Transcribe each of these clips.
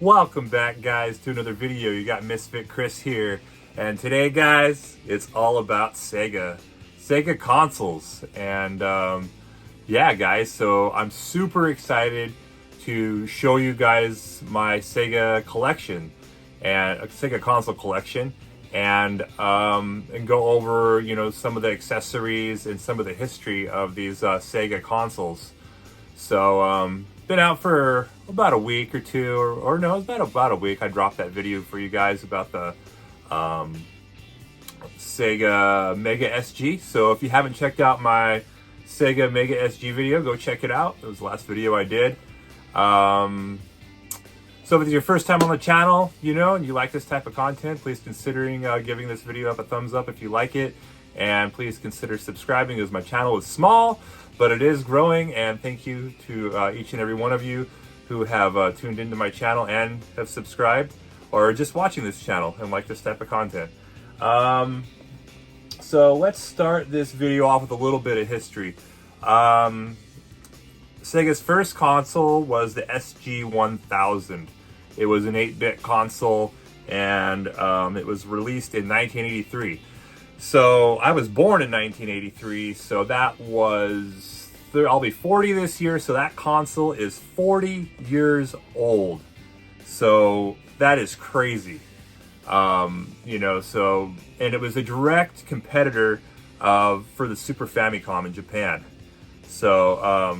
Welcome back, guys, to another video. You got Misfit Chris here, and today, guys, it's all about Sega consoles. And yeah, guys, so I'm super excited to show you guys my Sega collection and a Sega console collection, and go over some of the accessories and some of the history of these Sega consoles. So been out for about a week or two, or no, it's about a week. I dropped that video for you guys about the Sega Mega SG. So if you haven't checked out my Sega Mega SG video, go check it out. It was the last video I did. So if it's your first time on the channel, and you like this type of content, please considering giving this video a thumbs up if you like it. And please consider subscribing, as my channel is small, but it is growing. And thank you to each and every one of you who have tuned into my channel and have subscribed, or just watching this channel and like this type of content. So let's start this video off with a little bit of history. Sega's first console was the SG-1000. It was an 8-bit console, and it was released in 1983. So I was born in 1983, so that was, I'll be 40 this year, so that console is 40 years old. So that is crazy. And it was a direct competitor for the Super Famicom in Japan. So,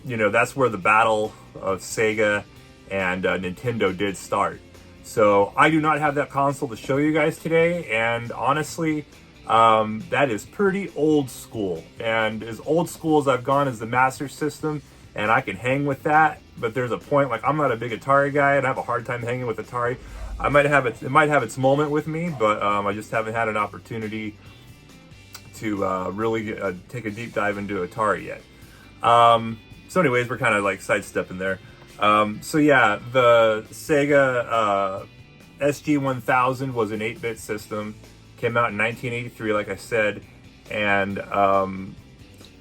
that's where the battle of Sega and Nintendo did start. So I do not have that console to show you guys today, and honestly, that is pretty old school. And as old school as I've gone is the Master System, and I can hang with that, but there's a point, like, I'm not a big Atari guy, and I have a hard time hanging with Atari. It might have its moment with me, but I just haven't had an opportunity to really take a deep dive into Atari yet. So anyways, we're kind of like sidestepping there. So yeah, the Sega SG-1000 was an 8-bit system. Came out in 1983, like I said. And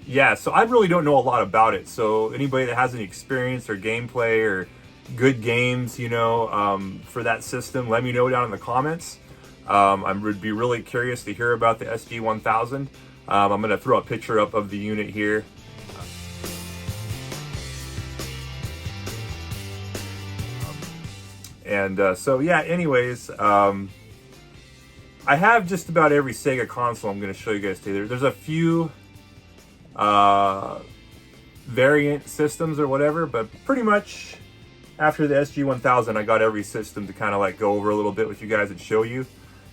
yeah, so I really don't know a lot about it. So anybody that has any experience or gameplay or good games, for that system, let me know down in the comments. I would be really curious to hear about the SG-1000. I'm going to throw a picture up of the unit here. So yeah, anyways, I have just about every Sega console I'm going to show you guys today. There's a few variant systems or whatever, but pretty much after the SG-1000, I got every system to kind of like go over a little bit with you guys and show you,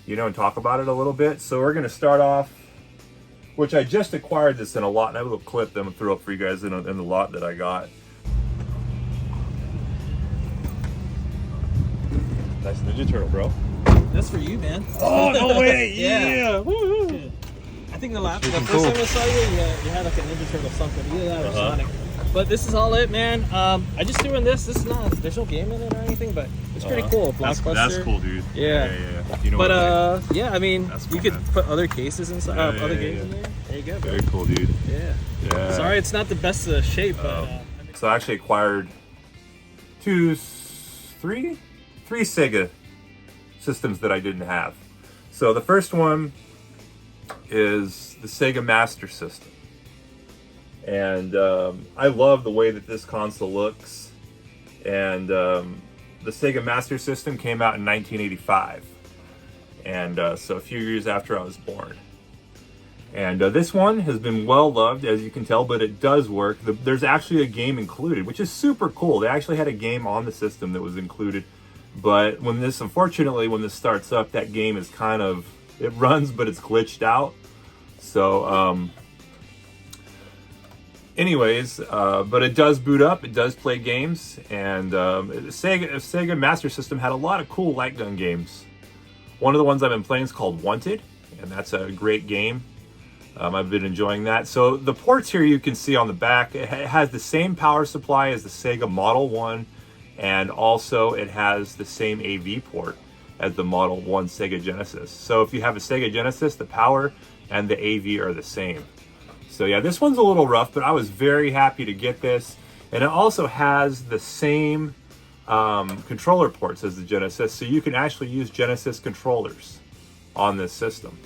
and talk about it a little bit. So we're going to start off, which I just acquired this in a lot, and I have a little clip that I'm going to throw up for you guys in the lot that I got. Nice Ninja Turtle, bro. That's for you, man. Oh, no way! Yeah. Woo! Yeah. I think the first cool. time I saw you, you had like a Ninja Turtle something. Either that or Sonic. But this is all it, man. I just threw in this. This is not, there's no game in it or anything, but it's pretty cool. Blockbuster. That's cool, dude. Yeah. But yeah, I mean, cool, you could man. put other cases inside, other games in there. There you go, bro. Very cool, dude. Yeah. Yeah. Sorry, it's not the best shape, but. So I actually acquired three Sega systems that I didn't have. So the first one is the Sega Master System. And I love the way that this console looks. And the Sega Master System came out in 1985. And so a few years after I was born. And this one has been well loved, as you can tell, but it does work. There's actually a game included, which is super cool. They actually had a game on the system that was included. But unfortunately, when this starts up, that game is it runs, but it's glitched out. So, anyways, but it does boot up, it does play games, and Sega Master System had a lot of cool light gun games. One of the ones I've been playing is called Wanted, and that's a great game. I've been enjoying that. So the ports here you can see on the back, it has the same power supply as the Sega Model 1, and also it has the same AV port as the Model 1 Sega Genesis. So if you have a Sega Genesis, the power and the AV are the same. So yeah, this one's a little rough, but I was very happy to get this. And it also has the same controller ports as the Genesis, so you can actually use Genesis controllers on this system.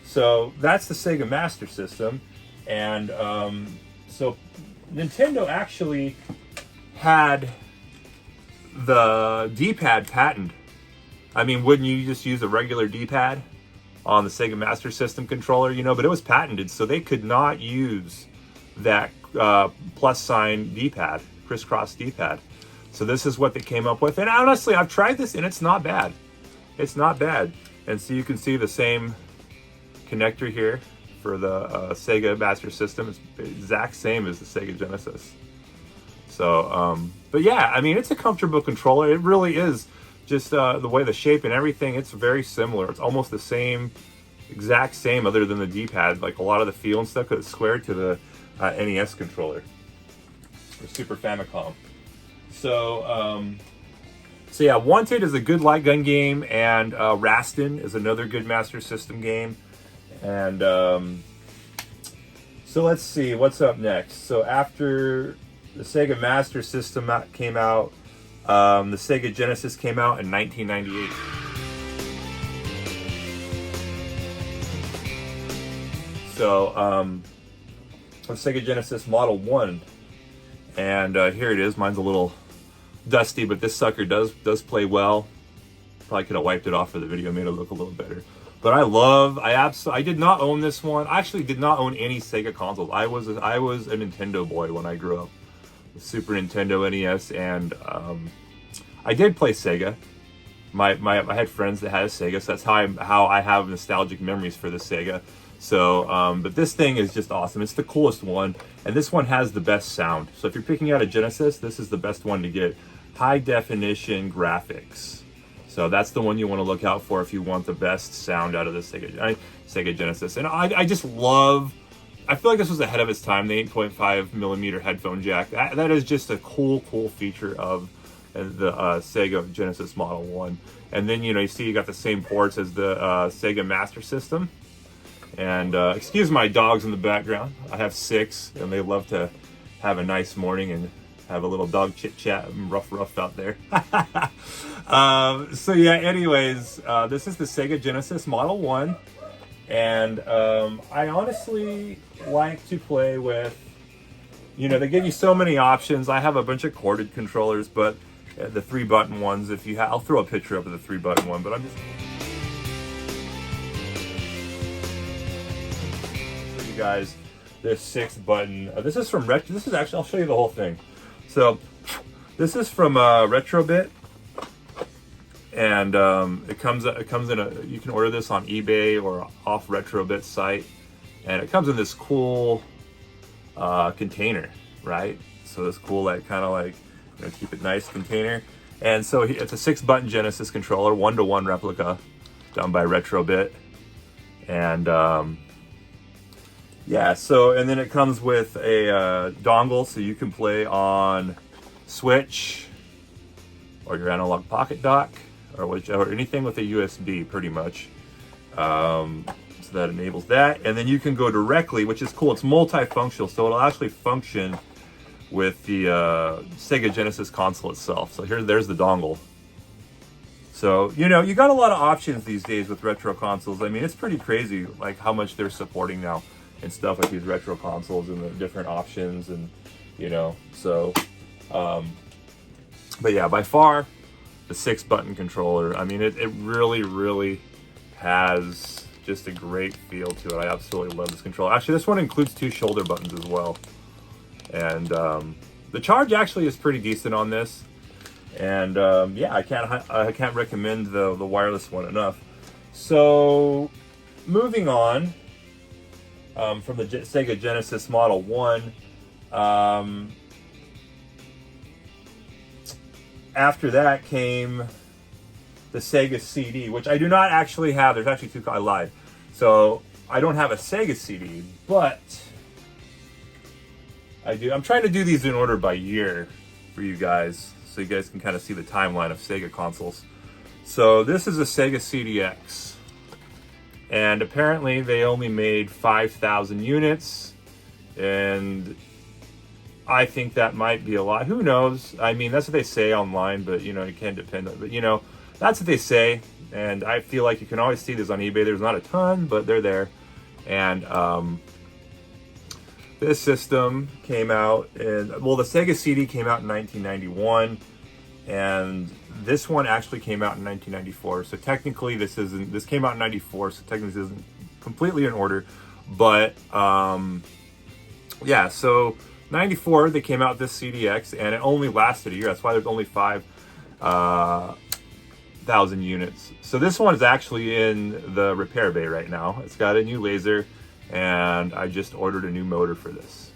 So that's the Sega Master System, and so Nintendo actually had the D-pad patented. I mean, wouldn't you just use a regular D-pad on the Sega Master System controller? You know, but it was patented, so they could not use that plus sign D-pad, crisscross D-pad. So this is what they came up with. And honestly, I've tried this and it's not bad. It's not bad. And so you can see the same connector here for the Sega Master System. It's the exact same as the Sega Genesis. So, but yeah, I mean, it's a comfortable controller. It really is. Just the way the shape and everything, it's very similar. It's almost the same, exact same, other than the D-pad. Like a lot of the feel and stuff, 'cause it's squared to the NES controller or Super Famicom. So, so yeah, Wanted is a good light gun game, and Rastin is another good Master System game. And so let's see what's up next. So after the Sega Master System came out, the Sega Genesis came out in 1998. So the Sega Genesis Model 1, and here it is. Mine's a little dusty, but this sucker does play well. Probably could have wiped it off for the video, made it look a little better. But I did not own this one. I actually did not own any Sega consoles. I was a Nintendo boy when I grew up. The Super Nintendo, NES, and I did play Sega. I had friends that had a Sega, so that's how I have nostalgic memories for the Sega. So, but this thing is just awesome. It's the coolest one, and this one has the best sound. So if you're picking out a Genesis, this is the best one to get. High definition graphics. So that's the one you want to look out for if you want the best sound out of the Sega Genesis. And I just love, I feel like this was ahead of its time, the 8.5 millimeter headphone jack. That is just a cool feature of the Sega Genesis Model 1. And then, you see you got the same ports as the Sega Master System. And excuse my dogs in the background. I have 6, and they love to have a nice morning and have a little dog chit chat. I'm rough out there. So yeah, anyways, this is the Sega Genesis Model 1, and I honestly like to play with, they give you so many options. I have a bunch of corded controllers, but the 3-button ones, I'll throw a picture up of the 3-button one, but I'm just for you guys this 6-button. This is from this is actually, I'll show you the whole thing. So this is from Retrobit, and it comes in you can order this on eBay or off Retrobit site, and it comes in this cool container, right? So this cool, like, kind of like, keep it nice container. And so it's a 6-button Genesis controller, 1-to-1 replica done by Retrobit. And yeah, so, and then it comes with a dongle, so you can play on Switch or your analog pocket dock or anything with a USB, pretty much. So that enables that. And then you can go directly, which is cool. It's multifunctional, so it'll actually function with the Sega Genesis console itself. So there's the dongle. So, you got a lot of options these days with retro consoles. I mean, it's pretty crazy, like, how much they're supporting now and stuff with these retro consoles and the different options, and so but yeah, by far the 6-button controller, I mean, it really has just a great feel to it. I absolutely love this controller. Actually, this one includes 2 shoulder buttons as well, and the charge actually is pretty decent on this. And yeah, I can't recommend the wireless one enough. So moving on from the Sega Genesis Model 1, after that came the Sega CD, which I do not actually have. There's actually 2. I lied. So I don't have a Sega CD, but I do. I'm trying to do these in order by year for you guys, so you guys can kind of see the timeline of Sega consoles. So this is a Sega CDX. And apparently they only made 5,000 units, and I think that might be a lot. Who knows? I mean, that's what they say online, but you know, it can depend on, but you know, that's what they say. And I feel like you can always see this on eBay. There's not a ton, but they're there. And this system came out in, well, the Sega CD came out in 1991, and this one actually came out in 1994. So technically this came out in 94, so technically this isn't completely in order. But yeah, so 94 they came out with this CDX, and it only lasted a year. That's why there's only 5,000 units. So this one is actually in the repair bay right now. It's got a new laser, and I just ordered a new motor for this.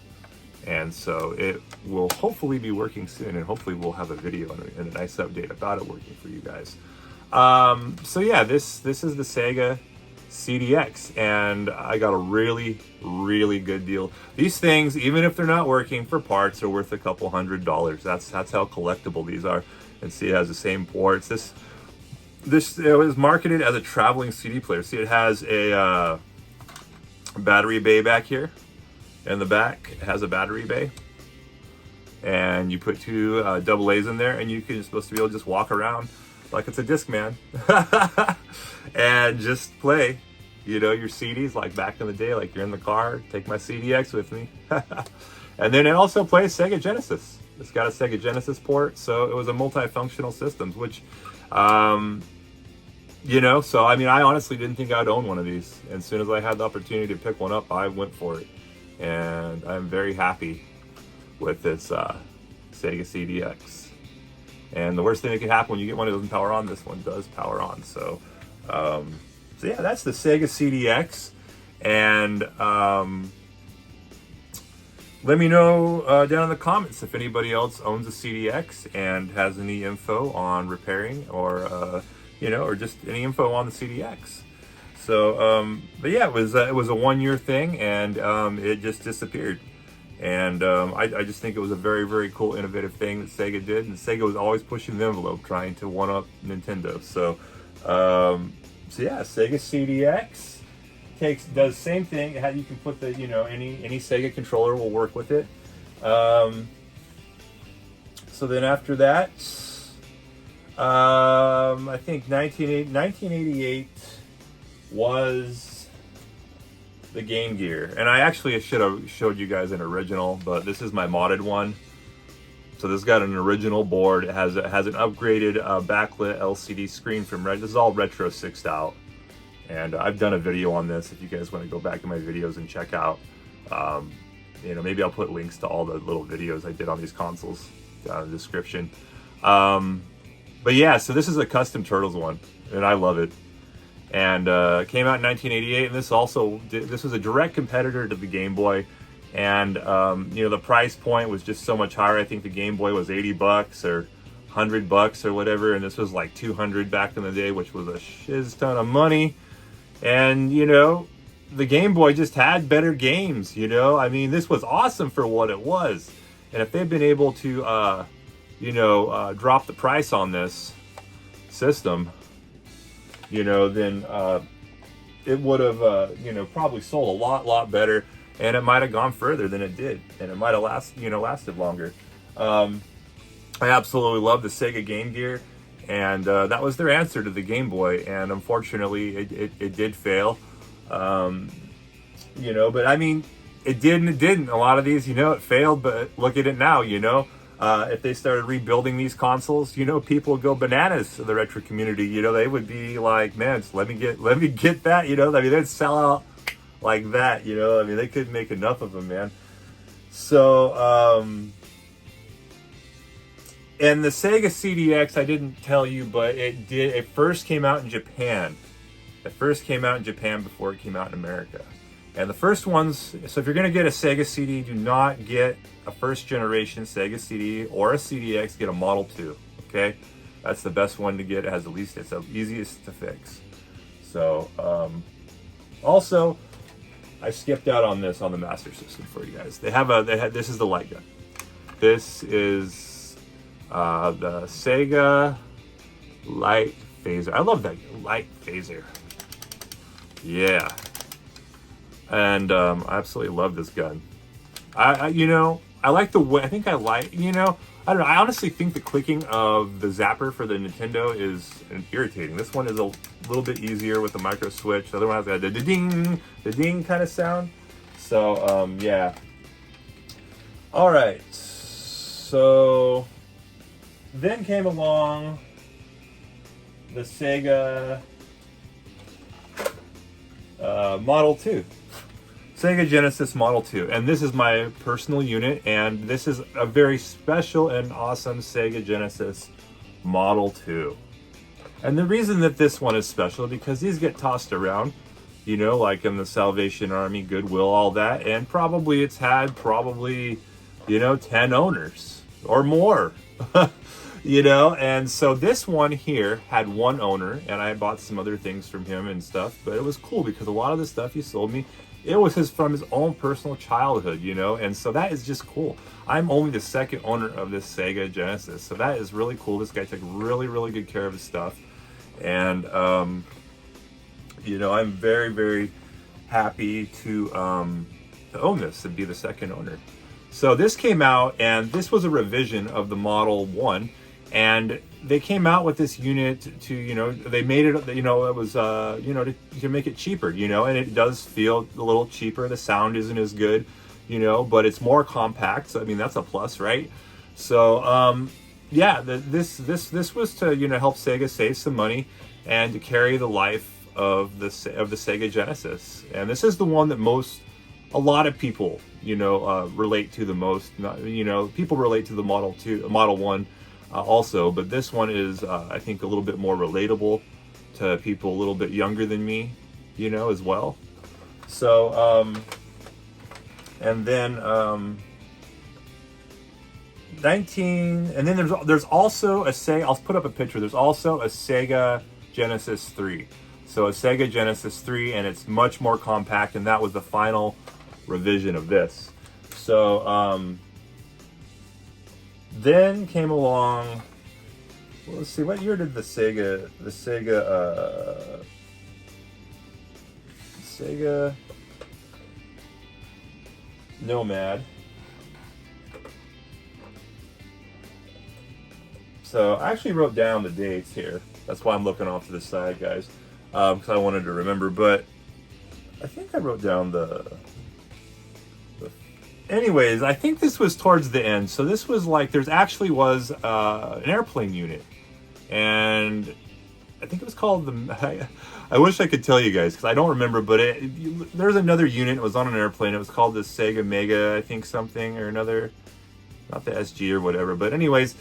And so it will hopefully be working soon, and hopefully we'll have a video and a nice update about it working for you guys. So yeah, this is the Sega CDX, and I got a really good deal. These things, even if they're not working for parts, are worth a couple $100. That's how collectible these are. And see, it has the same ports. This it was marketed as a traveling CD player. See, it has a battery bay back here. In the back, it has a battery bay, and you put two double A's in there, and you're supposed to be able to just walk around like it's a Discman and just play, you know, your CDs like back in the day, like you're in the car, take my CDX with me. And then it also plays Sega Genesis. It's got a Sega Genesis port, so it was a multifunctional system, which you know, so I mean, I honestly didn't think I'd own one of these. And as soon as I had the opportunity to pick one up, I went for it. And I'm very happy with this Sega CDX. And the worst thing that could happen when you get one, it doesn't power on. This one does power on. So, so yeah, that's the Sega CDX. And let me know down in the comments if anybody else owns a CDX and has any info on repairing, or you know, or just any info on the CDX. So, but yeah, it was a 1-year thing, and it just disappeared. And I just think it was a very cool, innovative thing that Sega did. And Sega was always pushing the envelope, trying to one-up Nintendo. So, so yeah, Sega CDX does same thing. You can put the, you know, any Sega controller will work with it. So then after that, I think 1988. Was the Game Gear, and I actually should have showed you guys an original, but this is my modded one. So this got an original board. It has an upgraded backlit LCD screen from This is all Retro 6'd out, and I've done a video on this. If you guys want to go back in my videos and check out, you know, maybe I'll put links to all the little videos I did on these consoles down in the description. But yeah, so this is a custom Turtles one, and I love it. And came out in 1988, and this was a direct competitor to the Game Boy. And you know, the price point was just so much higher. I think the Game Boy was $80 or $100 or whatever, and this was like $200 back in the day, which was a shiz ton of money. And you know, the Game Boy just had better games. You know, I mean, this was awesome for what it was. And if they'd been able to you know, drop the price on this system, you know, then it would have, you know, probably sold a lot better, and it might have gone further than it did, and it might have lasted longer. I absolutely love the Sega Game Gear, and that was their answer to the Game Boy, and unfortunately, it did fail. You know, but I mean, it did and it didn't. A lot of these, you know, it failed, but look at it now, you know. If they started rebuilding these consoles, you know, people would go bananas in the retro community. You know, they would be like, man, just let me get that, you know. I mean, they'd sell out like that, you know. I mean, they couldn't make enough of them, man. So, and the Sega CDX, I didn't tell you, but it first came out in Japan. It first came out in Japan before it came out in America. And the first ones, so if you're going to get a Sega CD, do not get a first generation Sega CD or a CDX, get a Model 2, okay? That's the best one to get. It has the least, it's the easiest to fix. So, also, I skipped out on this on the Master System for you guys. This is the light gun. This is the Sega Light Phaser. I love that light phaser. Yeah. And I absolutely love this gun. You know, I like the way, I think I like, you know, I don't know. I honestly think the clicking of the zapper for the Nintendo is irritating. This one is a little bit easier with the micro switch. The other one has the ding kind of sound. So, yeah. All right. So then came along the Sega Model 2. Sega Genesis Model 2, and this is my personal unit, and this is a very special and awesome Sega Genesis Model 2. And the reason that this one is special is because these get tossed around, you know, like in the Salvation Army, Goodwill, all that, and probably it's had you know, 10 owners or more. You know, and so this one here had one owner, and I bought some other things from him and stuff, but it was cool because a lot of the stuff he sold me, it was from his own personal childhood, you know, and so that is just cool. I'm only the second owner of this Sega Genesis, so that is really cool. This guy took really, really good care of his stuff, and, you know, I'm very, very happy to own this and be the second owner. So this came out, and this was a revision of the Model 1, and they came out with this unit to, you know, they made it, you know, it was, you know, to make it cheaper, you know, and it does feel a little cheaper. The sound isn't as good, you know, but it's more compact. So, I mean, that's a plus, right? So, yeah, this was to, you know, help Sega save some money and to carry the life of the Sega Genesis. And this is the one that a lot of people, you know, relate to the most. You know, people relate to the Model 1 also, but this one is, I think, a little bit more relatable to people a little bit younger than me, you know, as well. So, and then and then there's also a Sega. I'll put up a picture. There's also a Sega Genesis 3. So a Sega Genesis 3, and it's much more compact, and that was the final revision of this. So then came along, well, let's see, what year did the Sega Nomad. So I actually wrote down the dates here. That's why I'm looking off to the side, guys, because I wanted to remember, but I think I wrote down anyways, I think this was towards the end. So this was like, there's actually was an airplane unit, and I think it was called I wish I could tell you guys because I don't remember, but there's another unit. It was on an airplane. It was called the Sega Mega, I think, something or another, not the SG or whatever. But anyways,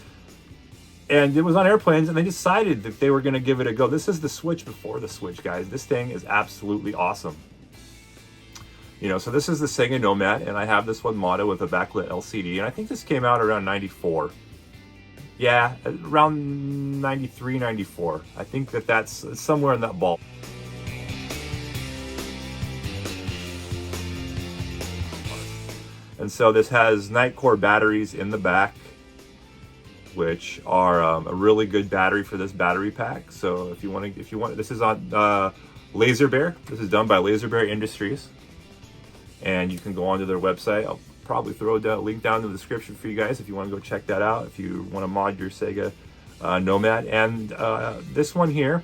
and it was on airplanes, and they decided that they were going to give it a go. This is the Switch before the Switch, guys. This thing is absolutely awesome. You know, so this is the Sega Nomad, and I have this one modded with a backlit LCD, and I think this came out around 94. Yeah, around 93, 94. I think that's somewhere in that ball. And so this has Nightcore batteries in the back, which are a really good battery for this battery pack. So if you want, this is on Laser Bear. This is done by Laser Bear Industries. And you can go onto their website. I'll probably throw a link down in the description for you guys if you want to go check that out, if you want to mod your Sega Nomad. And this one here,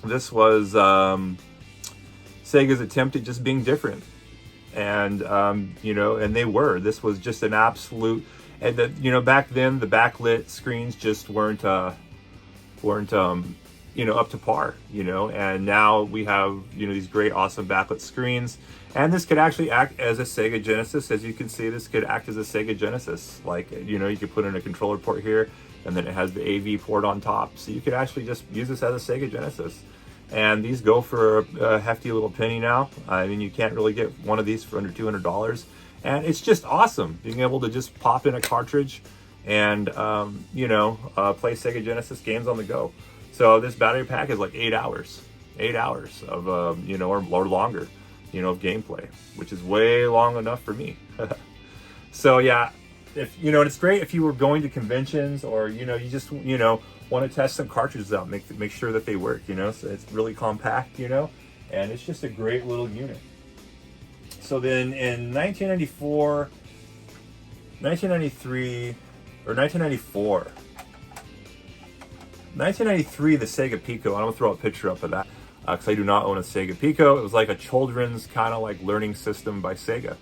this was Sega's attempt at just being different. And, you know, and they were. This was just an absolute, and you know, back then the backlit screens just weren't you know, up to par, you know, and now we have, you know, these great, awesome backlit screens. And this could actually act as a Sega Genesis. As you can see, this could act as a Sega Genesis. Like, you know, you could put in a controller port here, and then it has the AV port on top. So you could actually just use this as a Sega Genesis. And these go for a hefty little penny now. I mean, you can't really get one of these for under $200. And it's just awesome being able to just pop in a cartridge and, you know, play Sega Genesis games on the go. So this battery pack is like 8 hours of, you know, or longer, you know, of gameplay, which is way long enough for me. So yeah, if, you know, and it's great if you were going to conventions or, you know, you just, you know, want to test some cartridges out, make sure that they work, you know, so it's really compact, you know, and it's just a great little unit. So then in 1994, 1993 or 1994. 1993, the Sega Pico. I'm gonna throw a picture up of that because I do not own a Sega Pico. It was like a children's kind of like learning system by Sega,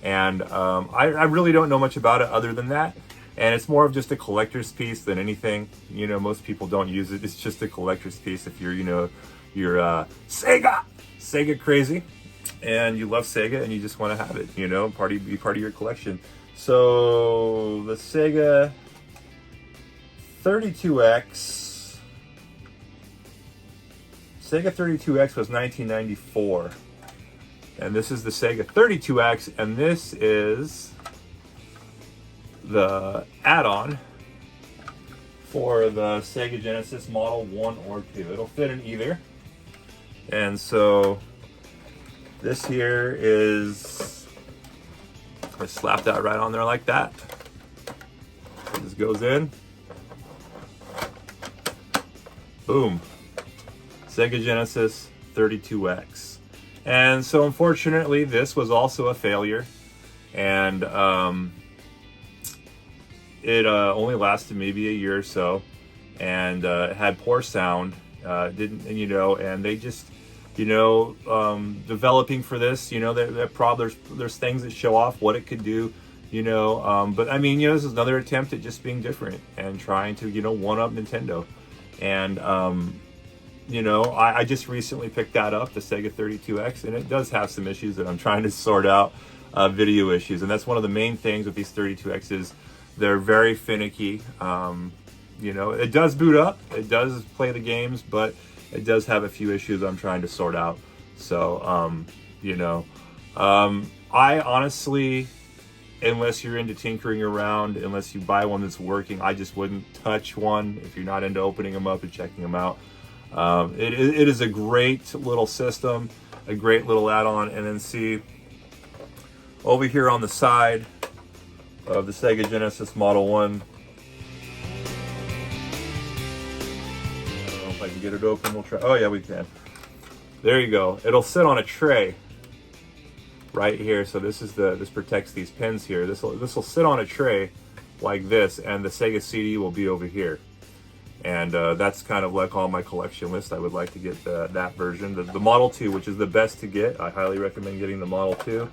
and I really don't know much about it other than that. And it's more of just a collector's piece than anything. You know, most people don't use it. It's just a collector's piece if you're, you know, you're Sega crazy, and you love Sega and you just want to have it. You know, be part of your collection. So the Sega 32X. Sega 32X was 1994, and this is the Sega 32X, and this is the add-on for the Sega Genesis Model 1 or 2. It'll fit in either, and so this here is, I slap that right on there like that. It just goes in, boom. Sega Genesis 32X. And so unfortunately this was also a failure, and it only lasted maybe a year or so, and it had poor sound, didn't, you know, and they just, you know, developing for this, you know, there's things that show off what it could do, you know, but I mean, you know, this is another attempt at just being different and trying to, you know, one up Nintendo. And you know, I just recently picked that up, the Sega 32X, and it does have some issues that I'm trying to sort out, video issues. And that's one of the main things with these 32Xs. They're very finicky. You know, it does boot up, it does play the games, but it does have a few issues I'm trying to sort out. So, you know, I honestly, unless you're into tinkering around, unless you buy one that's working, I just wouldn't touch one if you're not into opening them up and checking them out. It is a great little system, a great little add-on. And then see over here on the side of the Sega Genesis Model 1, I don't know if I can get it open. We'll try. Oh yeah, we can. There you go. It'll sit on a tray right here. So this protects these pins here. This will sit on a tray like this, and the Sega CD will be over here. And that's kind of like on my collection list. I would like to get that version, the Model 2, which is the best to get. I highly recommend getting the Model 2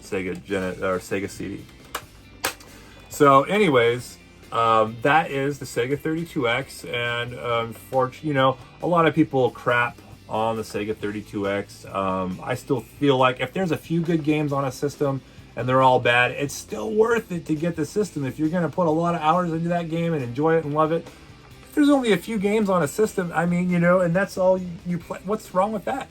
Sega CD. So, anyways, that is the Sega 32X, and you know, a lot of people crap on the Sega 32X. I still feel like if there's a few good games on a system and they're all bad, it's still worth it to get the system. If you're going to put a lot of hours into that game and enjoy it and love it, if there's only a few games on a system, I mean, you know, and that's all you play, what's wrong with that?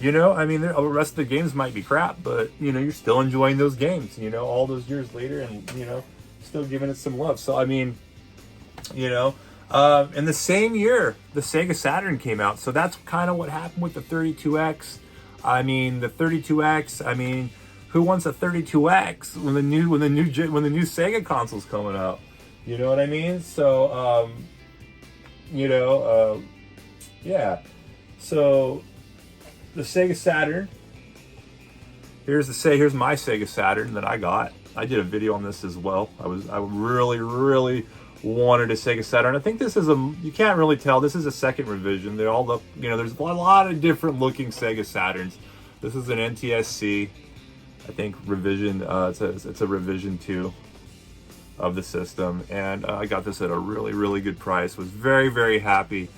You know, I mean, the rest of the games might be crap, but, you know, you're still enjoying those games, you know, all those years later, and, you know, still giving it some love. So, I mean, you know, in the same year, the Sega Saturn came out. So that's kind of what happened with the 32X. I mean, the 32X, I mean, who wants a 32X when the new Sega console's coming out? You know what I mean? So, you know, yeah. So the Sega Saturn. Here's my Sega Saturn that I got. I did a video on this as well. I really wanted a Sega Saturn. I think this is you can't really tell. This is a second revision. They all look, you know, there's a lot of different looking Sega Saturns. This is an NTSC. I think revision, it's a revision 2 of the system, and I got this at a really good price. Was very happy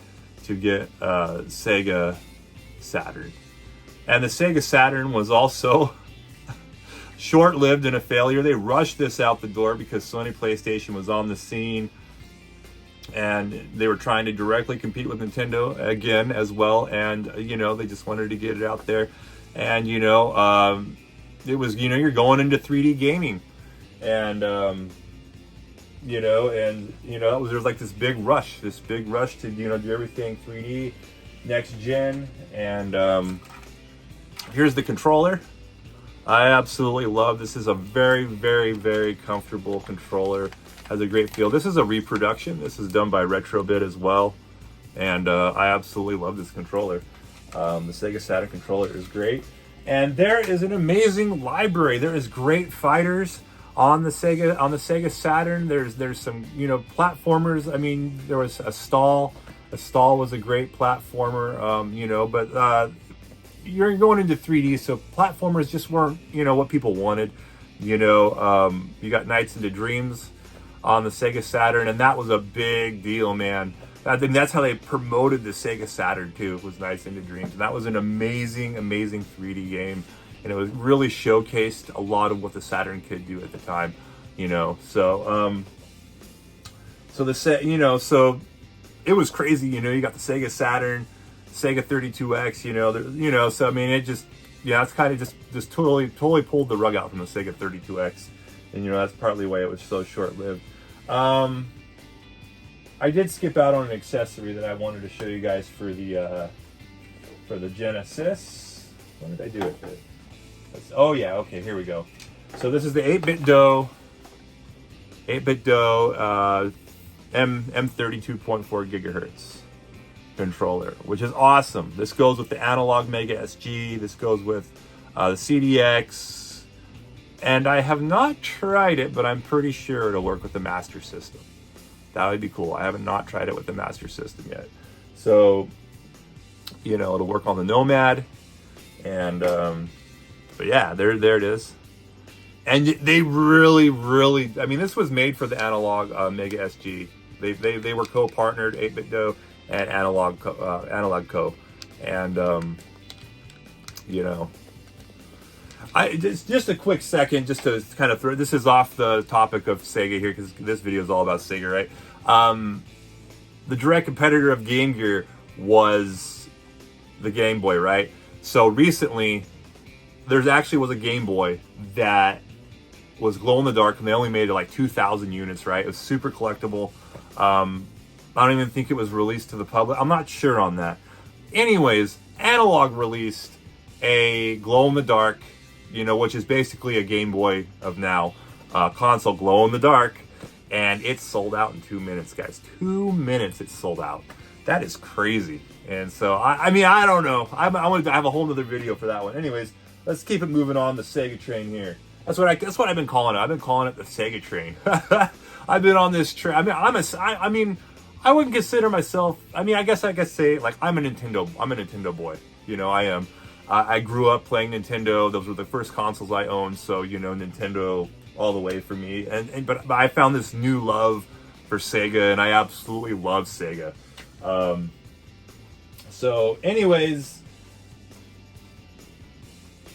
to get Sega Saturn, and the Sega Saturn was also short-lived and a failure. They rushed this out the door because Sony PlayStation was on the scene, and they were trying to directly compete with Nintendo again as well, and you know, they just wanted to get it out there, and you know, it was, you know, you're going into 3D gaming, and you know, there's like this big rush to, you know, do everything 3D, next gen. And here's the controller. I absolutely love this. Is a very comfortable controller. Has a great feel. This is a reproduction. This is done by Retrobit as well, and I absolutely love this controller. The Sega Saturn controller is great. And there is an amazing library. There is great fighters. on the Sega Saturn, there's some, you know, platformers. I mean, there was a stall. A stall was a great platformer, you know, but you're going into 3D, so platformers just weren't, you know, what people wanted. You know, you got Nights into Dreams on the Sega Saturn, and that was a big deal, man. I think that's how they promoted the Sega Saturn too, was Nights into Dreams. And that was an amazing 3D game. And it was really showcased a lot of what the Saturn could do at the time, you know. So, so it was crazy, you know. You got the Sega Saturn, Sega 32X, you know, so I mean, it just, yeah, it's kind of just totally pulled the rug out from the Sega 32X, and you know, that's partly why it was so short-lived. I did skip out on an accessory that I wanted to show you guys for the Genesis. What did I do with it? Oh yeah, okay, here we go. So this is the 8-bit Do M32.4 gigahertz controller, which is awesome. This goes with the analog Mega SG. This goes with the CDX, and I have not tried it, but I'm pretty sure it'll work with the Master System. That would be cool. I haven't not tried it with the Master System yet. So, you know, it'll work on the Nomad, and but yeah, there it is. And they really, I mean, this was made for the analog Mega SG. They were co-partnered, 8-bit Do and Analog Co. And you know, just a quick second, just to kind of throw. This is off the topic of Sega here, because this video is all about Sega, right? The direct competitor of Game Gear was the Game Boy, right? So recently, there's actually was a Game Boy that was glow in the dark, and they only made like 2,000 units, right? It was super collectible. I don't even think it was released to the public. I'm not sure on that. Anyways, Analog released a glow in the dark, you know, which is basically a Game Boy of now, console, glow in the dark, and it sold out in 2 minutes, guys. 2 minutes it sold out. That is crazy. And so, I mean, I don't know. I want to have a whole nother video for that one. Anyways, let's keep it moving on the Sega train here. That's what I've been calling it. I've been calling it the Sega train. I've been on this train. I mean, I wouldn't consider myself. I mean, I guess say like I'm a Nintendo boy. You know, I am. I grew up playing Nintendo. Those were the first consoles I owned. So, you know, Nintendo all the way for me. But I found this new love for Sega, and I absolutely love Sega. So, anyways,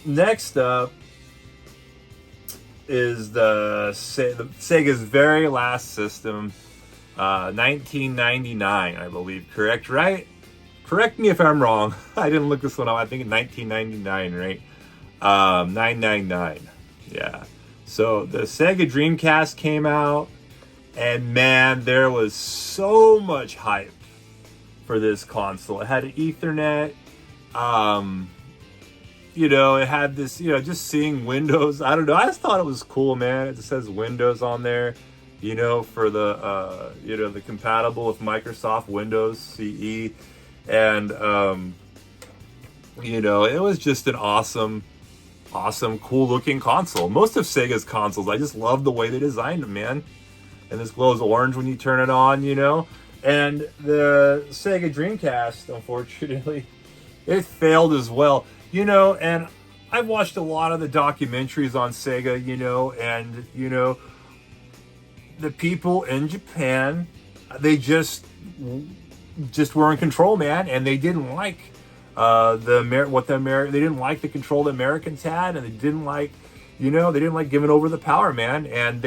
next up is the Sega's very last system, 1999, I believe. Correct, right? Correct me if I'm wrong. I didn't look this one up. I think in 1999, right? 999. Yeah. So the Sega Dreamcast came out, and man, there was so much hype for this console. It had an Ethernet. You know, it had this, you know, just seeing Windows. I don't know. I just thought it was cool, man. It just says Windows on there, you know, for the, you know, the compatible with Microsoft Windows CE. And, you know, it was just an awesome, cool looking console. Most of Sega's consoles, I just love the way they designed them, man. And this glows orange when you turn it on, you know. And the Sega Dreamcast, unfortunately, it failed as well. You know, and I've watched a lot of the documentaries on Sega, you know, and, you know, the people in Japan, they just were in control, man, and they didn't like they didn't like the control the Americans had, and they didn't like, you know, they didn't like giving over the power, man. And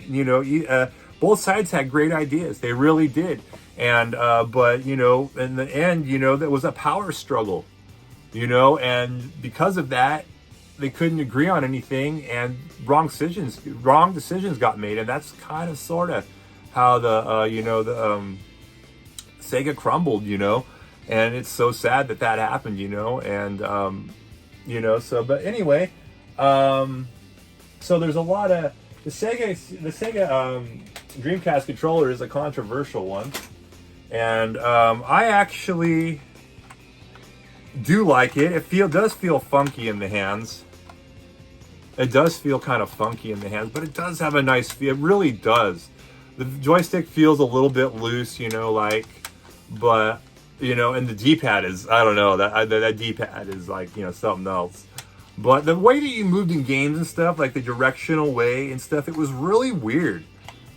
you know, both sides had great ideas, they really did, and but you know, in the end, you know, there was a power struggle. You know, and because of that, they couldn't agree on anything, and wrong decisions got made, and that's kind of sort of how the you know, the Sega crumbled, you know, and it's so sad that happened, you know, and you know, so but anyway, so there's a lot of the Sega Dreamcast controller is a controversial one, and I actually do like it. It does feel funky in the hands. It does feel kind of funky in the hands, but it does have a nice feel. It really does. The joystick feels a little bit loose, you know, like, but, you know, and the D-pad is, I don't know, that D-pad is like, you know, something else. But the way that you moved in games and stuff, like the directional way and stuff, it was really weird.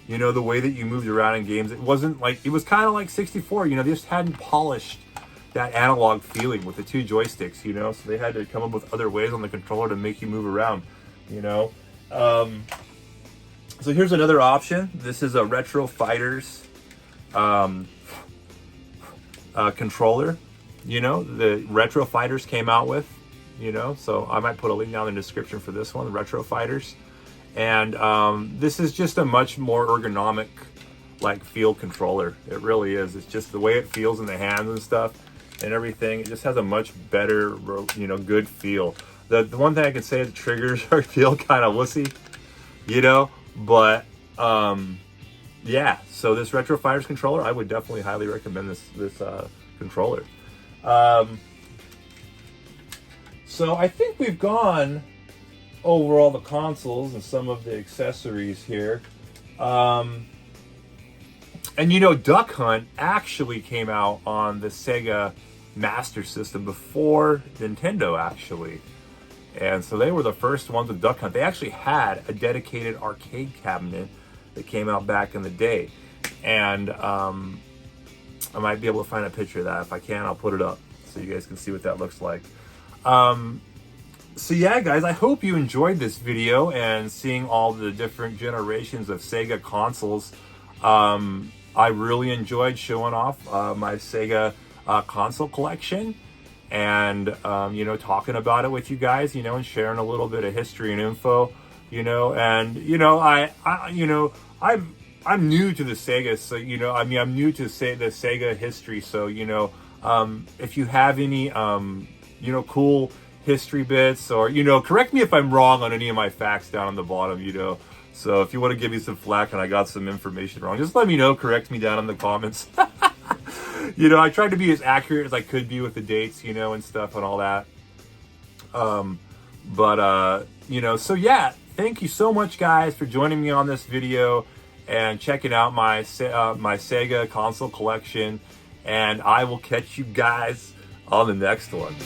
You know, the way that you moved around in games, it wasn't like, it was kind of like 64, you know, they just hadn't polished that analog feeling with the two joysticks, you know, so they had to come up with other ways on the controller to make you move around, you know. So here's another option. This is a Retro Fighters controller, you know, the Retro Fighters came out with, you know, so I might put a link down in the description for this one, the Retro Fighters. And this is just a much more ergonomic like feel controller. It really is. It's just the way it feels in the hands and stuff and everything. It just has a much better, you know, good feel. The one thing I can say is the triggers feel kind of wussy, you know, but yeah. So this Retro Fighters controller, I would definitely highly recommend this controller. So I think we've gone over all the consoles and some of the accessories here. And you know, Duck Hunt actually came out on the Sega Master System before Nintendo actually. And so they were the first ones with Duck Hunt. They actually had a dedicated arcade cabinet that came out back in the day. And I might be able to find a picture of that. If I can, I'll put it up so you guys can see what that looks like. So yeah, guys, I hope you enjoyed this video and seeing all the different generations of Sega consoles. I really enjoyed showing off my Sega console collection and, you know, talking about it with you guys, you know, and sharing a little bit of history and info, you know, and, you know, I'm new to the Sega, so, you know, I mean, I'm new to say the Sega history. So, you know, if you have any, you know, cool history bits, or, you know, correct me if I'm wrong on any of my facts down on the bottom, you know. So if you want to give me some flack and I got some information wrong, just let me know, correct me down in the comments. You know, I tried to be as accurate as I could be with the dates, you know, and stuff and all that. You know, so yeah, thank you so much, guys, for joining me on this video and checking out my Sega console collection. And I will catch you guys on the next one.